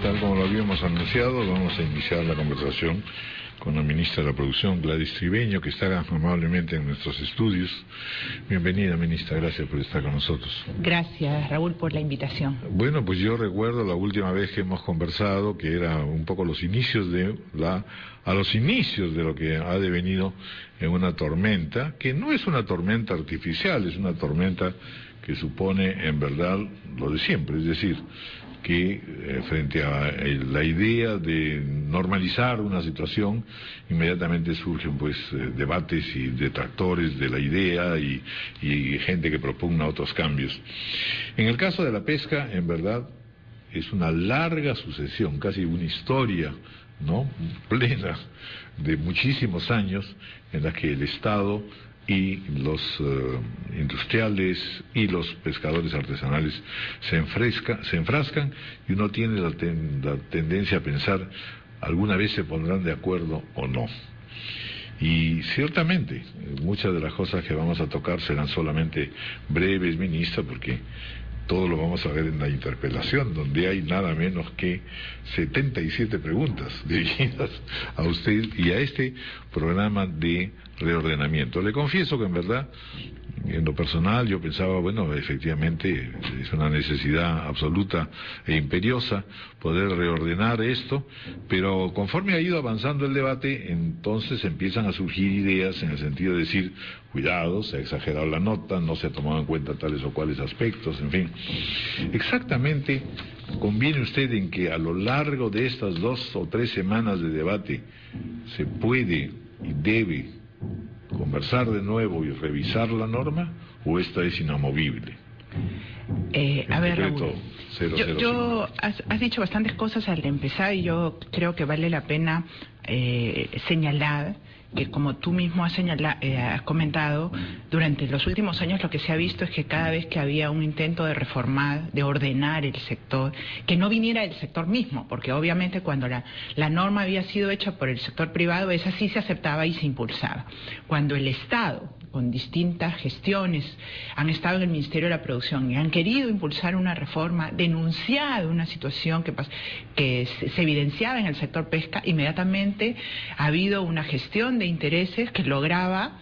Tal como lo habíamos anunciado, vamos a iniciar la conversación con la ministra de la Producción, Gladys Tribeño, que está amablemente en nuestros estudios. Bienvenida, ministra, gracias por estar con nosotros. Gracias, Raúl, por la invitación. Bueno, pues yo recuerdo la última vez que hemos conversado, que era un poco los inicios de lo que ha devenido en una tormenta, que no es una tormenta artificial, es una tormenta que supone en verdad lo de siempre, es decir, que frente a la idea de normalizar una situación, inmediatamente surgen pues debates y detractores de la idea y gente que propugna otros cambios. En el caso de la pesca, en verdad, es una larga sucesión, casi una historia, ¿no?, plena de muchísimos años en la que el Estado y los industriales y los pescadores artesanales se enfrascan, y uno tiene la tendencia a pensar, ¿alguna vez se pondrán de acuerdo o no? Y ciertamente, muchas de las cosas que vamos a tocar serán solamente breves, ministra, porque todo lo vamos a ver en la interpelación, donde hay nada menos que 77 preguntas dirigidas a usted y a este programa de reordenamiento. Le confieso que en verdad, en lo personal, yo pensaba, bueno, efectivamente es una necesidad absoluta e imperiosa poder reordenar esto, pero conforme ha ido avanzando el debate, entonces empiezan a surgir ideas en el sentido de decir, cuidado, se ha exagerado la nota, no se ha tomado en cuenta tales o cuales aspectos, en fin. Exactamente, ¿conviene usted en que a lo largo de estas 2 o 3 semanas de debate se puede y debe conversar de nuevo y revisar la norma, o esta es inamovible? A ver, Raúl, has dicho bastantes cosas al empezar, y yo creo que vale la pena señalar que, como tú mismo has comentado, durante los últimos años lo que se ha visto es que cada vez que había un intento de reformar, de ordenar el sector, que no viniera del sector mismo, porque obviamente cuando la norma había sido hecha por el sector privado, esa sí se aceptaba y se impulsaba. Cuando el Estado, con distintas gestiones, han estado en el Ministerio de la Producción y han querido impulsar una reforma, denunciado una situación que se evidenciaba en el sector pesca, inmediatamente ha habido una gestión de intereses que lograba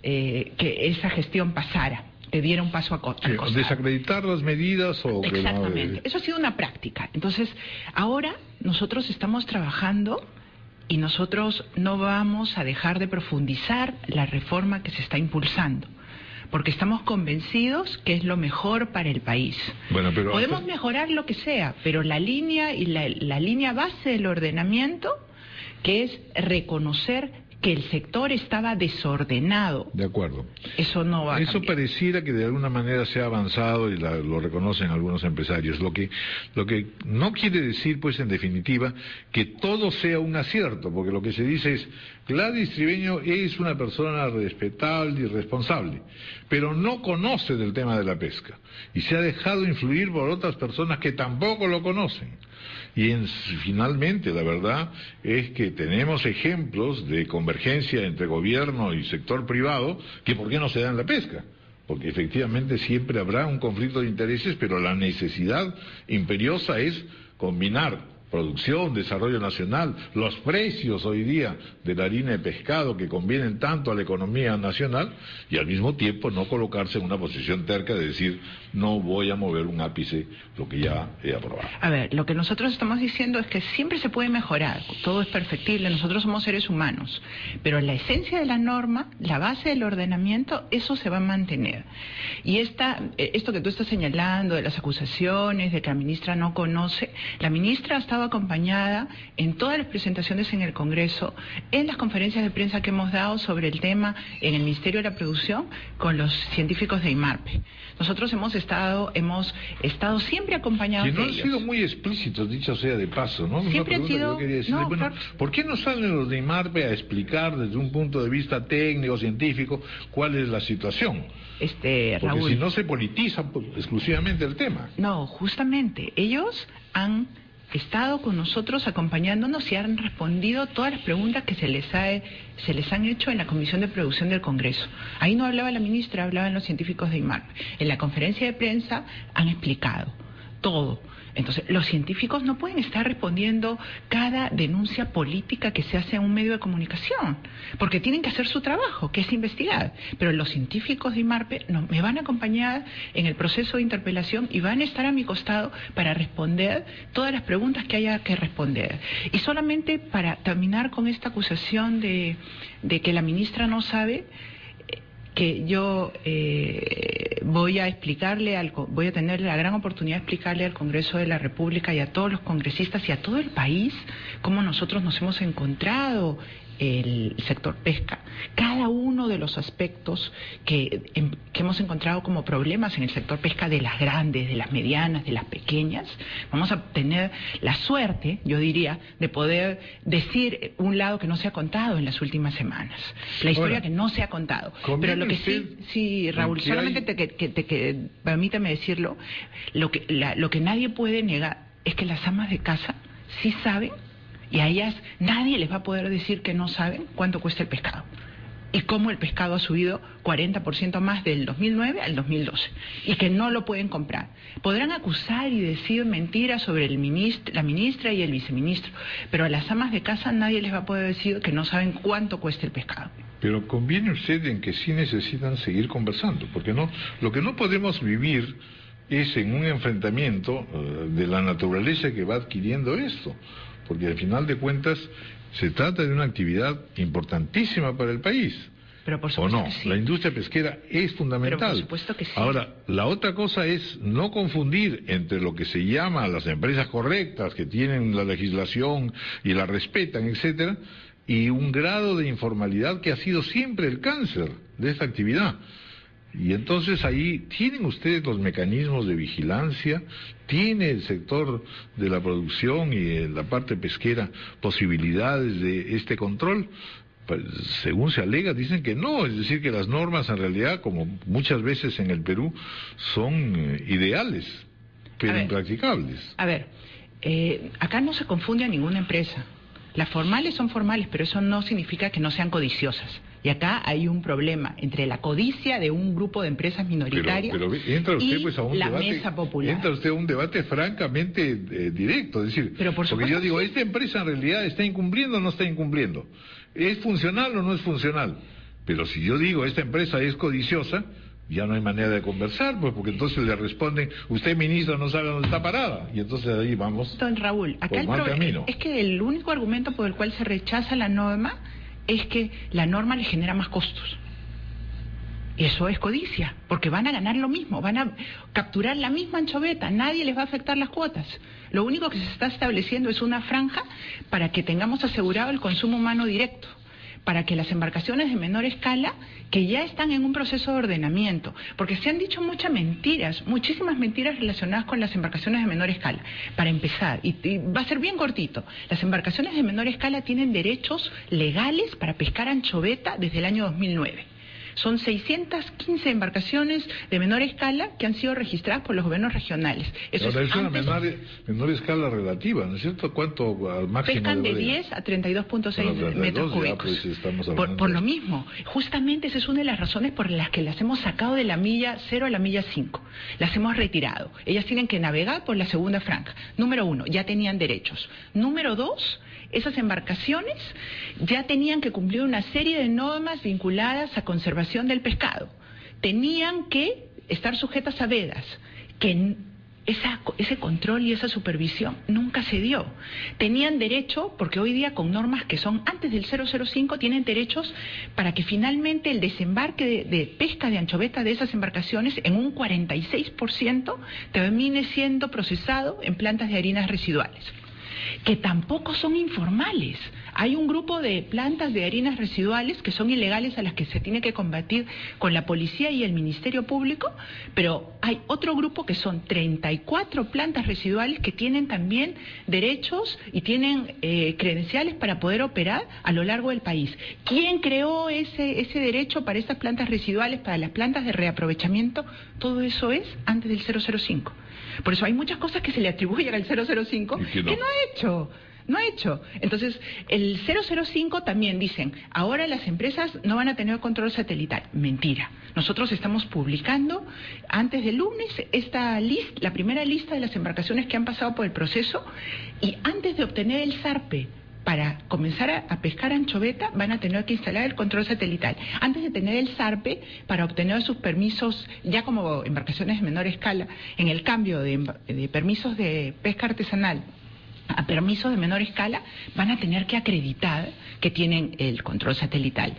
que esa gestión pasara, que diera un paso al costado. ¿Desacreditar las medidas o...? Exactamente, eso ha sido una práctica. Entonces, ahora nosotros estamos trabajando y nosotros no vamos a dejar de profundizar la reforma que se está impulsando, porque estamos convencidos que es lo mejor para el país. Bueno, pero podemos mejorar lo que sea, pero la línea y la línea base del ordenamiento, que es reconocer que el sector estaba desordenado. De acuerdo. Eso no va a cambiar. Eso pareciera que de alguna manera se ha avanzado y lo reconocen algunos empresarios. Lo que no quiere decir, pues, en definitiva, que todo sea un acierto, porque lo que se dice es, Gladys Tribeño es una persona respetable y responsable, pero no conoce del tema de la pesca y se ha dejado influir por otras personas que tampoco lo conocen. Y finalmente, la verdad es que tenemos ejemplos de convergencia entre gobierno y sector privado que ¿por qué no se da en la pesca? Porque efectivamente siempre habrá un conflicto de intereses, pero la necesidad imperiosa es combinar producción, desarrollo nacional, los precios hoy día de la harina de pescado que convienen tanto a la economía nacional, y al mismo tiempo no colocarse en una posición terca de decir no voy a mover un ápice lo que ya he aprobado. A ver, lo que nosotros estamos diciendo es que siempre se puede mejorar, todo es perfectible, nosotros somos seres humanos, pero la esencia de la norma, la base del ordenamiento, eso se va a mantener. Y esto que tú estás señalando de las acusaciones, de que la ministra no conoce, la ministra ha estado acompañada en todas las presentaciones en el Congreso, en las conferencias de prensa que hemos dado sobre el tema en el Ministerio de la Producción con los científicos de IMARPE. Nosotros hemos estado siempre acompañados de ellos. Que no han sido muy explícitos, dicho sea de paso, ¿no? Siempre han sido... No, bueno, ¿por qué no salen los de IMARPE a explicar desde un punto de vista técnico, científico, cuál es la situación? Porque Raúl, si no se politiza exclusivamente el tema. No, justamente, ellos han estado con nosotros acompañándonos y han respondido todas las preguntas que se les han hecho en la Comisión de Producción del Congreso. Ahí no hablaba la ministra, hablaban los científicos de IMARPE. En la conferencia de prensa han explicado todo. Entonces, los científicos no pueden estar respondiendo cada denuncia política que se hace en un medio de comunicación, porque tienen que hacer su trabajo, que es investigar. Pero los científicos de IMARPE me van a acompañar en el proceso de interpelación y van a estar a mi costado para responder todas las preguntas que haya que responder. Y solamente para terminar con esta acusación de que la ministra no sabe, que yo voy a tener la gran oportunidad de explicarle al Congreso de la República y a todos los congresistas y a todo el país cómo nosotros nos hemos encontrado el sector pesca, cada uno de los aspectos que hemos encontrado como problemas en el sector pesca, de las grandes, de las medianas, de las pequeñas. Vamos a tener la suerte, yo diría, de poder decir un lado que no se ha contado en las últimas semanas, la historia que no se ha contado. Pero lo que sí, Raúl, solamente permítame decirlo, lo que nadie puede negar es que las amas de casa sí saben, y a ellas nadie les va a poder decir que no saben cuánto cuesta el pescado y cómo el pescado ha subido 40% más del 2009 al 2012 y que no lo pueden comprar. Podrán acusar y decir mentiras sobre la ministra y el viceministro, pero a las amas de casa nadie les va a poder decir que no saben cuánto cuesta el pescado. Pero conviene usted en que sí necesitan seguir conversando, porque lo que no podemos vivir es en un enfrentamiento de la naturaleza que va adquiriendo esto. Porque al final de cuentas se trata de una actividad importantísima para el país. Pero por supuesto ¿o no? Que sí. La industria pesquera es fundamental. Pero por supuesto que sí. Ahora, la otra cosa es no confundir entre lo que se llama las empresas correctas, que tienen la legislación y la respetan, etcétera, y un grado de informalidad que ha sido siempre el cáncer de esta actividad. Y entonces ahí tienen ustedes los mecanismos de vigilancia, tiene el sector de la producción y la parte pesquera posibilidades de este control. Pues, según se alega, dicen que no, es decir, que las normas en realidad, como muchas veces en el Perú, son ideales, pero impracticables. A ver, acá no se confunde a ninguna empresa. Las formales son formales, pero eso no significa que no sean codiciosas. Y acá hay un problema entre la codicia de un grupo de empresas minoritarias pero entra usted, pues, a un la debate, mesa popular. Entra usted a un debate francamente directo, es decir, porque yo digo, ¿esta empresa en realidad está incumpliendo o no está incumpliendo? ¿Es funcional o no es funcional? Pero si yo digo, esta empresa es codiciosa, ya no hay manera de conversar, pues, porque entonces le responden, usted, ministro, no sabe dónde está parada, y entonces ahí vamos. Don Raúl, acá el problema es que el único argumento por el cual se rechaza la norma es que la norma les genera más costos. Y eso es codicia, porque van a ganar lo mismo, van a capturar la misma anchoveta, nadie les va a afectar las cuotas. Lo único que se está estableciendo es una franja para que tengamos asegurado el consumo humano directo, para que las embarcaciones de menor escala, que ya están en un proceso de ordenamiento, porque se han dicho muchas mentiras, muchísimas mentiras relacionadas con las embarcaciones de menor escala. Para empezar, y va a ser bien cortito, las embarcaciones de menor escala tienen derechos legales para pescar anchoveta desde el año 2009. Son 615 embarcaciones de menor escala que han sido registradas por los gobiernos regionales. Eso es una menor escala relativa, ¿no es cierto? ¿Cuánto al máximo? Pescan de 10 a 32.6 metros cúbicos. Pues, por lo mismo, justamente esa es una de las razones por las que las hemos sacado de la milla 0 a la milla 5. Las hemos retirado. Ellas tienen que navegar por la segunda franja. Número 1, ya tenían derechos. Número 2, esas embarcaciones ya tenían que cumplir una serie de normas vinculadas a conservación del pescado. Tenían que estar sujetas a vedas, que ese control y esa supervisión nunca se dio. Tenían derecho, porque hoy día con normas que son antes del 005, tienen derechos para que finalmente el desembarque de pesca de anchoveta de esas embarcaciones en un 46% termine siendo procesado en plantas de harinas residuales, que tampoco son informales. Hay un grupo de plantas de harinas residuales que son ilegales, a las que se tiene que combatir con la policía y el Ministerio Público, pero hay otro grupo que son 34 plantas residuales que tienen también derechos y tienen credenciales para poder operar a lo largo del país. ¿Quién creó ese derecho para esas plantas residuales, para las plantas de reaprovechamiento? Todo eso es antes del 005. Por eso hay muchas cosas que se le atribuyen al 005 que no ha hecho. No ha hecho. Entonces, el 005 también dicen, ahora las empresas no van a tener control satelital. Mentira. Nosotros estamos publicando antes del lunes la primera lista de las embarcaciones que han pasado por el proceso, y antes de obtener el ZARPE para comenzar a pescar anchoveta, van a tener que instalar el control satelital. Antes de tener el ZARPE, para obtener sus permisos, ya como embarcaciones de menor escala, en el cambio de permisos de pesca artesanal a permisos de menor escala, van a tener que acreditar que tienen el control satelital.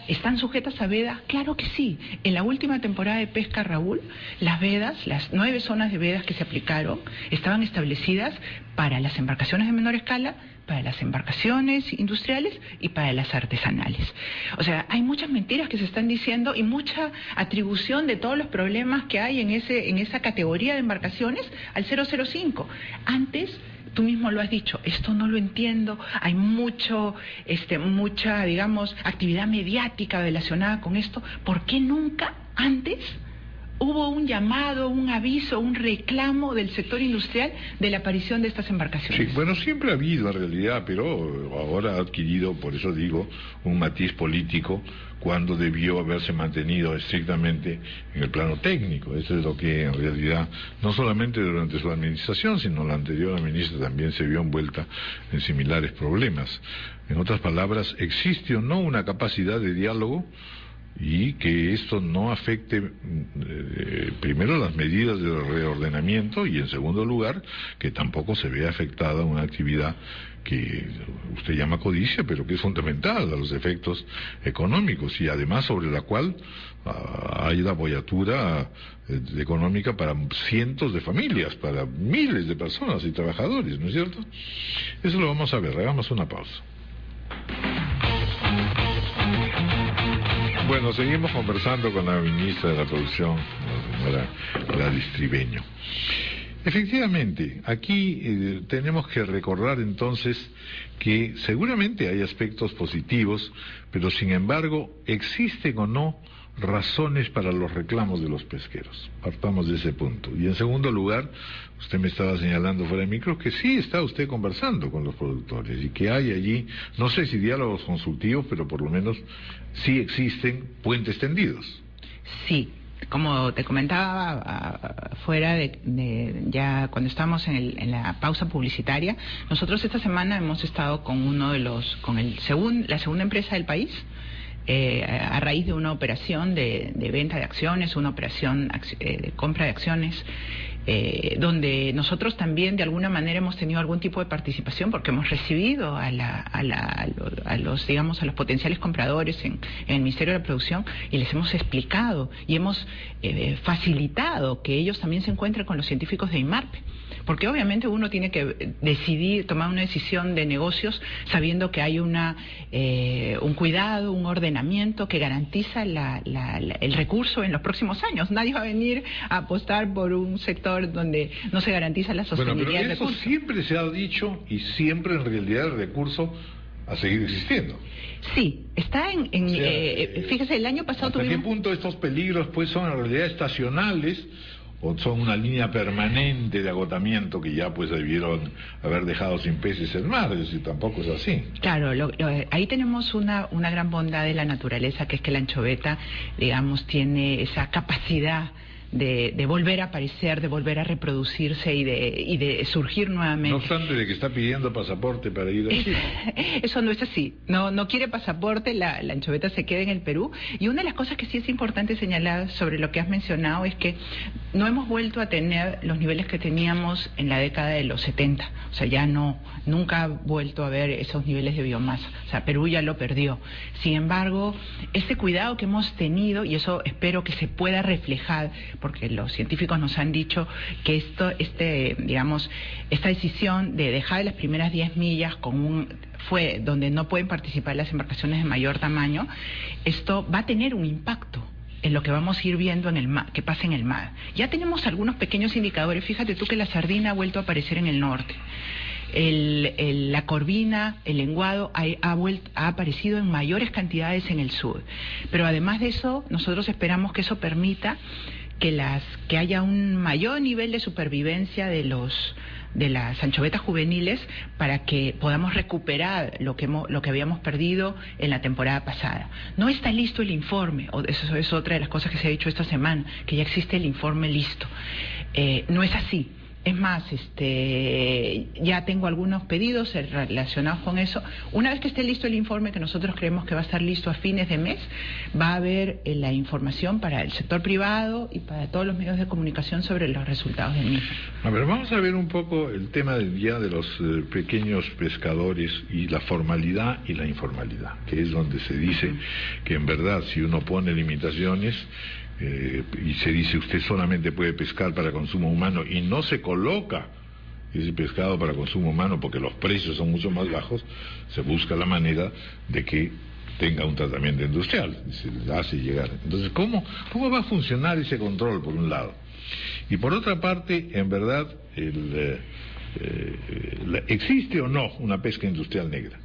¿Están sujetas a vedas? Claro que sí. En la última temporada de pesca, Raúl, las vedas, las 9 zonas de vedas que se aplicaron, estaban establecidas para las embarcaciones de menor escala, para las embarcaciones industriales y para las artesanales. O sea, hay muchas mentiras que se están diciendo y mucha atribución de todos los problemas que hay en esa categoría de embarcaciones al 005. Antes, tú mismo lo has dicho, esto no lo entiendo, hay mucha, digamos, actividad mediática relacionada con esto. ¿Por qué nunca antes hubo un llamado, un aviso, un reclamo del sector industrial de la aparición de estas embarcaciones? Sí, bueno, siempre ha habido en realidad, pero ahora ha adquirido, por eso digo, un matiz político cuando debió haberse mantenido estrictamente en el plano técnico. Eso es lo que en realidad, no solamente durante su administración, sino la anterior ministra también se vio envuelta en similares problemas. En otras palabras, existe o no una capacidad de diálogo, y que esto no afecte primero las medidas de reordenamiento, y en segundo lugar que tampoco se vea afectada una actividad que usted llama codicia, pero que es fundamental a los efectos económicos, y además sobre la cual hay la apoyatura económica para cientos de familias, para miles de personas y trabajadores, ¿no es cierto? Eso lo vamos a ver. Hagamos una pausa. Bueno, seguimos conversando con la ministra de la Producción, la señora Gladys Tribeño. Efectivamente, aquí tenemos que recordar entonces que seguramente hay aspectos positivos, pero sin embargo, ¿existen o no razones para los reclamos de los pesqueros? Partamos de ese punto. Y en segundo lugar, usted me estaba señalando fuera de micro que sí está usted conversando con los productores y que hay allí, no sé si diálogos consultivos, pero por lo menos sí existen puentes tendidos. Sí. Como te comentaba fuera ya cuando estábamos en la pausa publicitaria, nosotros esta semana hemos estado con la segunda empresa del país, a raíz de una operación de venta de acciones, una operación de compra de acciones, donde nosotros también de alguna manera hemos tenido algún tipo de participación, porque hemos recibido a los potenciales compradores en el Ministerio de la Producción, y les hemos explicado y hemos facilitado que ellos también se encuentren con los científicos de IMARPE, porque obviamente uno tiene que tomar una decisión de negocios sabiendo que hay un cuidado, un ordenamiento que garantiza el recurso en los próximos años. Nadie va a venir a apostar por un sector donde no se garantiza la sostenibilidad del recurso. Eso siempre se ha dicho, y siempre en realidad el recurso ha seguido existiendo. Sí, está fíjese, el año pasado ¿Hasta qué punto estos peligros pues son en realidad estacionales o son una línea permanente de agotamiento que ya pues debieron haber dejado sin peces el mar? Es decir, tampoco es así. Claro, ahí tenemos una gran bondad de la naturaleza, que es que la anchoveta, digamos, tiene esa capacidad de volver a aparecer, de volver a reproducirse y de surgir nuevamente. No obstante de que está pidiendo pasaporte para ir allí. Eso no es así. No quiere pasaporte, la anchoveta se queda en el Perú. Y una de las cosas que sí es importante señalar sobre lo que has mencionado es que no hemos vuelto a tener los niveles que teníamos en la década de los 70. O sea, ya nunca ha vuelto a haber esos niveles de biomasa. O sea, Perú ya lo perdió. Sin embargo, ese cuidado que hemos tenido, y eso espero que se pueda reflejar, porque los científicos nos han dicho que esta decisión de dejar las primeras 10 millas fue donde no pueden participar las embarcaciones de mayor tamaño, esto va a tener un impacto en lo que vamos a ir viendo en el mar, que pasa en el mar. Ya tenemos algunos pequeños indicadores. Fíjate tú que la sardina ha vuelto a aparecer en el norte. La corvina, el lenguado ha aparecido en mayores cantidades en el sur. Pero además de eso, nosotros esperamos que eso permita que haya un mayor nivel de supervivencia de las anchovetas juveniles para que podamos recuperar lo que habíamos perdido en la temporada pasada. No está listo el informe, eso es otra de las cosas que se ha dicho esta semana, que ya existe el informe listo. No es así. Es más, ya tengo algunos pedidos relacionados con eso. Una vez que esté listo el informe, que nosotros creemos que va a estar listo a fines de mes, va a haber la información para el sector privado y para todos los medios de comunicación sobre los resultados del mismo. A ver, vamos a ver un poco el tema del día de los pequeños pescadores y la formalidad y la informalidad, que es donde se dice que en verdad si uno pone limitaciones, y se dice usted solamente puede pescar para consumo humano y no se coloca ese pescado para consumo humano porque los precios son mucho más bajos, se busca la manera de que tenga un tratamiento industrial, se le hace llegar. Entonces, ¿cómo va a funcionar ese control por un lado? Y por otra parte, en verdad, ¿existe o no una pesca industrial negra?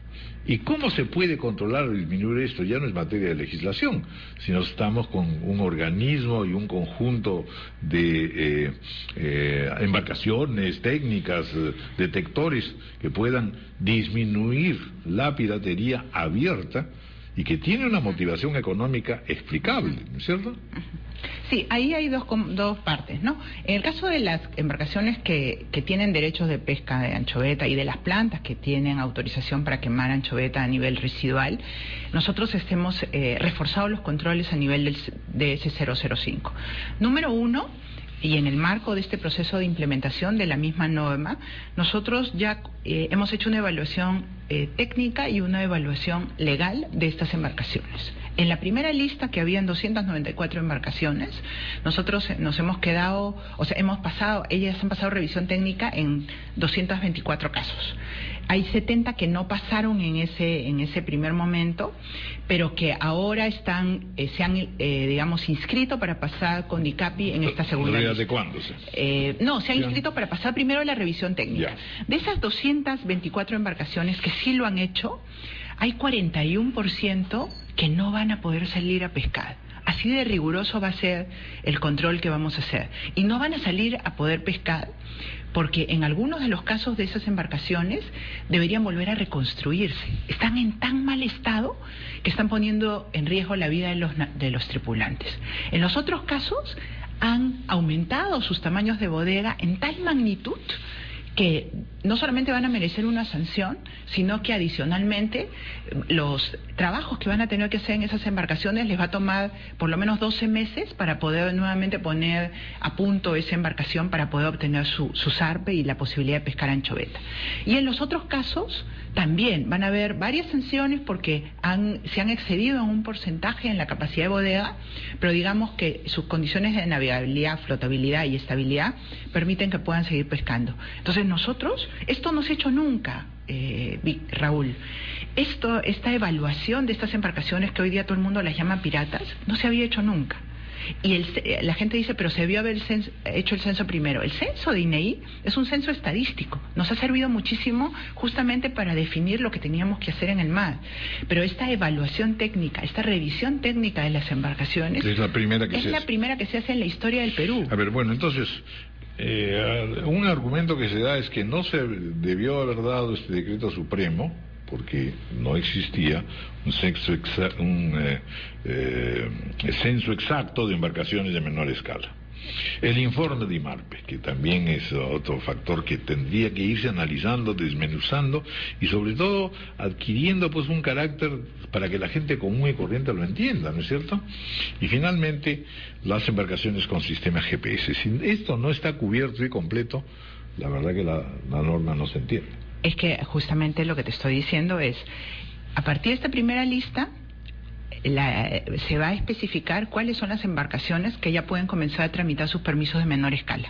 ¿Y cómo se puede controlar o disminuir esto? Ya no es materia de legislación, sino estamos con un organismo y un conjunto de embarcaciones, técnicas, detectores que puedan disminuir la piratería abierta y que tiene una motivación económica explicable, ¿no es cierto? Sí, ahí hay dos partes, ¿no? En el caso de las embarcaciones que tienen derechos de pesca de anchoveta y de las plantas que tienen autorización para quemar anchoveta a nivel residual, nosotros hemos reforzado los controles a nivel de ese 005. Número uno, y en el marco de este proceso de implementación de la misma norma, nosotros ya hemos hecho una evaluación técnica y una evaluación legal de estas embarcaciones. En la primera lista, que habían 294 embarcaciones, nosotros nos hemos quedado, ellas han pasado revisión técnica en 224 casos. Hay 70 que no pasaron en ese primer momento, pero que ahora se han inscrito para pasar con DICAPI en esta segunda lista. ¿De cuándo? No, se han inscrito para pasar primero la revisión técnica. De esas 224 embarcaciones que sí lo han hecho, hay 41% que no van a poder salir a pescar. Así de riguroso va a ser el control que vamos a hacer. Y no van a salir a poder pescar porque en algunos de los casos de esas embarcaciones deberían volver a reconstruirse. Están en tan mal estado que están poniendo en riesgo la vida de los tripulantes. En los otros casos han aumentado sus tamaños de bodega en tal magnitud que no solamente van a merecer una sanción, sino que adicionalmente los trabajos que van a tener que hacer en esas embarcaciones les va a tomar por lo menos 12 meses para poder nuevamente poner a punto esa embarcación para poder obtener su zarpe y la posibilidad de pescar anchoveta. Y en los otros casos también van a haber varias sanciones porque se han excedido en un porcentaje en la capacidad de bodega, pero digamos que sus condiciones de navegabilidad, flotabilidad y estabilidad permiten que puedan seguir pescando. Entonces nosotros, esto no se ha hecho nunca, Raúl. Esta evaluación de estas embarcaciones que hoy día todo el mundo las llama piratas, no se había hecho nunca. Y la gente dice, pero se debió haber hecho el censo primero. El censo de INEI es un censo estadístico. Nos ha servido muchísimo justamente para definir lo que teníamos que hacer en el mar. Pero esta evaluación técnica, esta revisión técnica de las embarcaciones es la primera que se hace en la historia del Perú. A ver, bueno, entonces un argumento que se da es que no se debió haber dado este decreto supremo porque no existía un censo exacto de embarcaciones de menor escala. El informe de IMARPE, que también es otro factor que tendría que irse analizando, desmenuzando y sobre todo adquiriendo pues un carácter para que la gente común y corriente lo entienda, ¿no es cierto? Y finalmente las embarcaciones con sistema GPS. Si esto no está cubierto y completo, la verdad que la norma no se entiende. Es que justamente lo que te estoy diciendo es, a partir de esta primera lista, se va a especificar cuáles son las embarcaciones que ya pueden comenzar a tramitar sus permisos de menor escala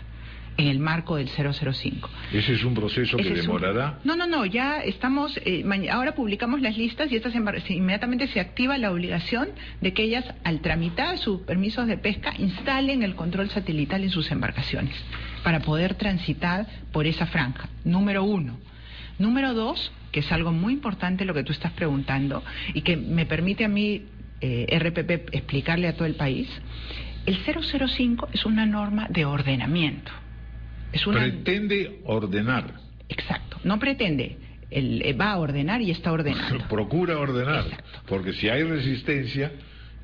en el marco del 005. ¿Ese es un proceso que demorará? No, ya estamos, ahora publicamos las listas y inmediatamente se activa la obligación de que ellas, al tramitar sus permisos de pesca, instalen el control satelital en sus embarcaciones para poder transitar por esa franja, número uno. Número dos, que es algo muy importante lo que tú estás preguntando y que me permite a mí, RPP, explicarle a todo el país, el 005 es una norma de ordenamiento. Pretende ordenar. Exacto, no pretende. Él va a ordenar y está ordenando. Procura ordenar. Exacto. Porque si hay resistencia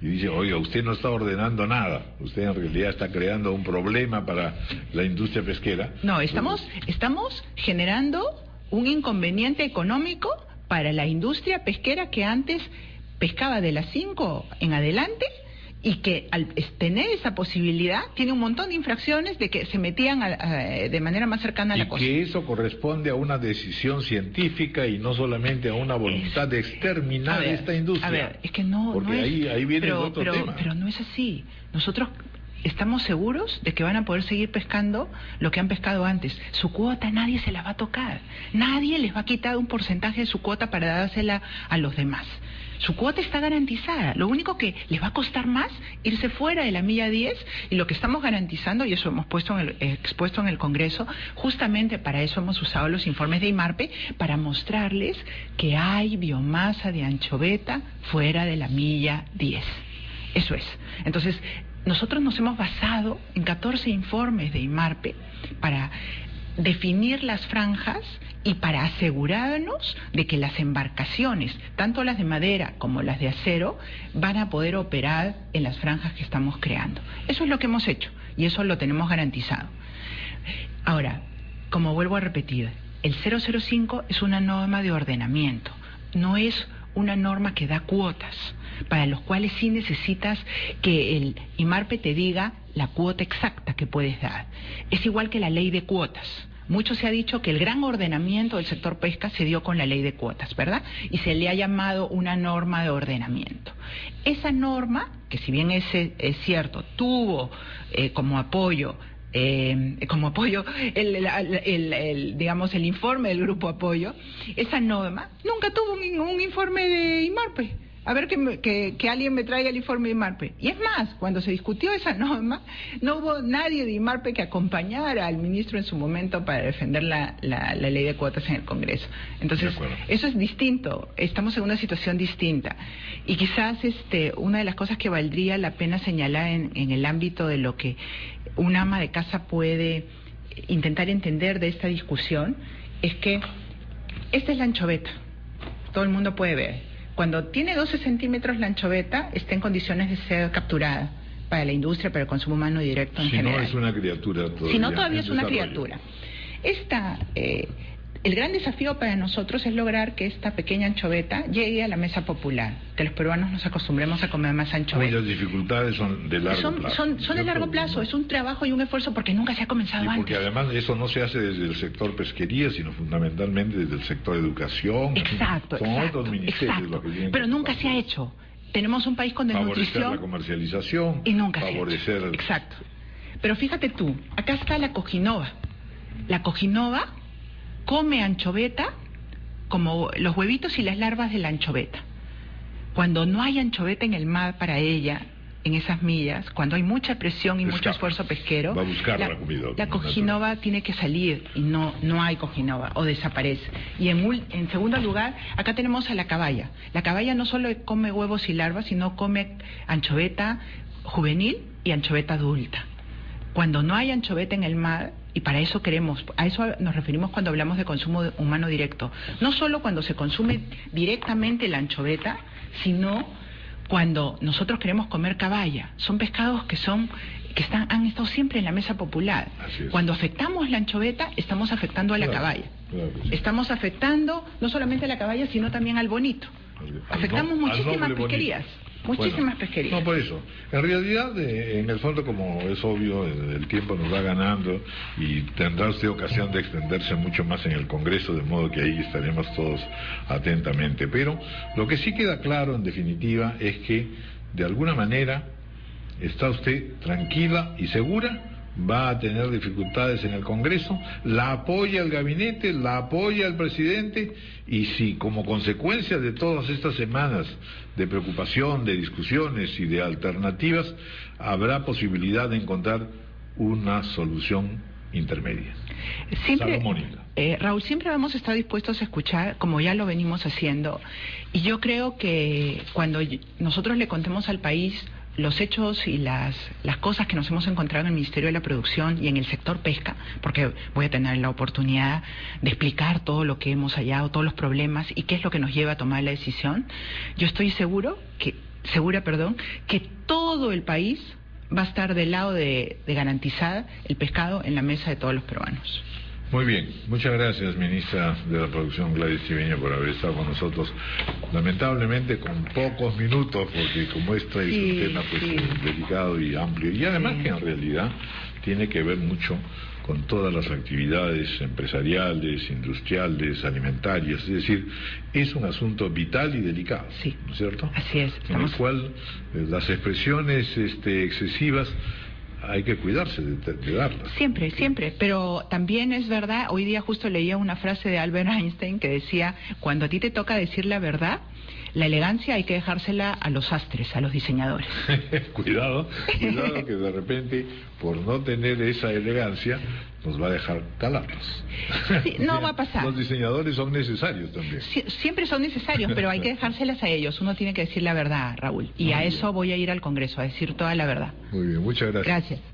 y dice, oiga, usted no está ordenando nada, usted en realidad está creando un problema para la industria pesquera. No, estamos generando un inconveniente económico para la industria pesquera que antes pescaba de las 5 en adelante, y que al tener esa posibilidad tiene un montón de infracciones de que se metían de manera más cercana a la costa. Y que eso corresponde a una decisión científica y no solamente a una voluntad de exterminar esta industria. A ver, es que no, porque no es, ahí viene el otro tema. Pero no es así. Nosotros estamos seguros de que van a poder seguir pescando lo que han pescado antes. Su cuota nadie se la va a tocar. Nadie les va a quitar un porcentaje de su cuota para dársela a los demás. Su cuota está garantizada. Lo único que les va a costar más irse fuera de la milla 10, y lo que estamos garantizando, y eso hemos expuesto en el Congreso, justamente para eso hemos usado los informes de IMARPE, para mostrarles que hay biomasa de anchoveta fuera de la milla 10. Eso es. Entonces, nosotros nos hemos basado en 14 informes de IMARPE para definir las franjas y para asegurarnos de que las embarcaciones, tanto las de madera como las de acero, van a poder operar en las franjas que estamos creando. Eso es lo que hemos hecho y eso lo tenemos garantizado. Ahora, como vuelvo a repetir, el 005 es una norma de ordenamiento, no es una norma que da cuotas, para los cuales sí necesitas que el IMARPE te diga la cuota exacta que puedes dar. Es igual que la ley de cuotas. Mucho se ha dicho que el gran ordenamiento del sector pesca se dio con la ley de cuotas, ¿verdad? Y se le ha llamado una norma de ordenamiento. Esa norma, que si bien es cierto, tuvo como apoyo digamos el informe del Grupo Apoyo, esa norma nunca tuvo un informe de IMARPE. A ver que alguien me traiga el informe de IMARPE. Y es más, cuando se discutió esa norma, no hubo nadie de IMARPE que acompañara al ministro en su momento para defender la ley de cuotas en el Congreso. Entonces, eso es distinto, estamos en una situación distinta. Y quizás una de las cosas que valdría la pena señalar en el ámbito de lo que un ama de casa puede intentar entender de esta discusión, es que esta es la anchoveta, todo el mundo puede ver. Cuando tiene 12 centímetros la anchoveta, está en condiciones de ser capturada para la industria, para el consumo humano directo en general. Si no es una criatura todavía. Si no, todavía es una criatura. El gran desafío para nosotros es lograr que esta pequeña anchoveta llegue a la mesa popular, que los peruanos nos acostumbremos a comer más anchoveta. Las dificultades son de largo plazo. Son de largo plazo, es un trabajo y un esfuerzo porque nunca se ha comenzado antes. Porque además eso no se hace desde el sector pesquería, sino fundamentalmente desde el sector educación. Exacto, otros ministerios los que tienen. Pero nunca se ha hecho. Tenemos un país con desnutrición. Favorecer la comercialización. Y nunca favorecer. Se ha hecho. Exacto. Pero fíjate tú, acá está la cojinova. La cojinova come anchoveta como los huevitos y las larvas de la anchoveta. Cuando no hay anchoveta en el mar para ella, en esas millas, cuando hay mucha presión y mucho esfuerzo pesquero, va a buscar la comida. La cojinova tiene que salir y no hay cojinova o desaparece. Y en segundo lugar, acá tenemos a la caballa. La caballa no solo come huevos y larvas, sino come anchoveta juvenil y anchoveta adulta. Cuando no hay anchoveta en el mar, y para eso a eso nos referimos cuando hablamos de consumo humano directo, no solo cuando se consume directamente la anchoveta, sino cuando nosotros queremos comer caballa. Son pescados que han estado siempre en la mesa popular. Cuando afectamos la anchoveta, estamos afectando a la caballa. Estamos afectando no solamente a la caballa, sino también al bonito. Afectamos muchísimas pesquerías. Muchísimas pesquerías. No, por eso. En realidad, en el fondo, como es obvio, el tiempo nos va ganando y tendrá usted ocasión de extenderse mucho más en el Congreso, de modo que ahí estaremos todos atentamente. Pero lo que sí queda claro, en definitiva, es que, de alguna manera, está usted tranquila y segura. Va a tener dificultades en el Congreso, la apoya el gabinete, la apoya el presidente, y si como consecuencia de todas estas semanas de preocupación, de discusiones y de alternativas, habrá posibilidad de encontrar una solución intermedia. Raúl, siempre hemos estado dispuestos a escuchar, como ya lo venimos haciendo, y yo creo que cuando nosotros le contemos al país los hechos y las cosas que nos hemos encontrado en el Ministerio de la Producción y en el sector pesca, porque voy a tener la oportunidad de explicar todo lo que hemos hallado, todos los problemas y qué es lo que nos lleva a tomar la decisión, yo estoy segura que todo el país va a estar del lado de garantizar el pescado en la mesa de todos los peruanos. Muy bien, muchas gracias, ministra de la Producción Gladys Triviño, por haber estado con nosotros, lamentablemente con pocos minutos, porque como este es un tema delicado y amplio, y además que en realidad tiene que ver mucho con todas las actividades empresariales, industriales, alimentarias, es decir, es un asunto vital y delicado, ¿no es cierto? Así es. En el cual las expresiones excesivas hay que cuidarse de darlas. Siempre, pero también es verdad, hoy día justo leía una frase de Albert Einstein que decía, cuando a ti te toca decir la verdad, la elegancia hay que dejársela a los sastres, a los diseñadores. Cuidado que de repente, por no tener esa elegancia, nos va a dejar calados. Sí, no va a pasar. Los diseñadores son necesarios también. Siempre son necesarios, pero hay que dejárselas a ellos. Uno tiene que decir la verdad, Raúl. Y a eso voy a ir al Congreso, a decir toda la verdad. Muy bien, muchas gracias. Gracias.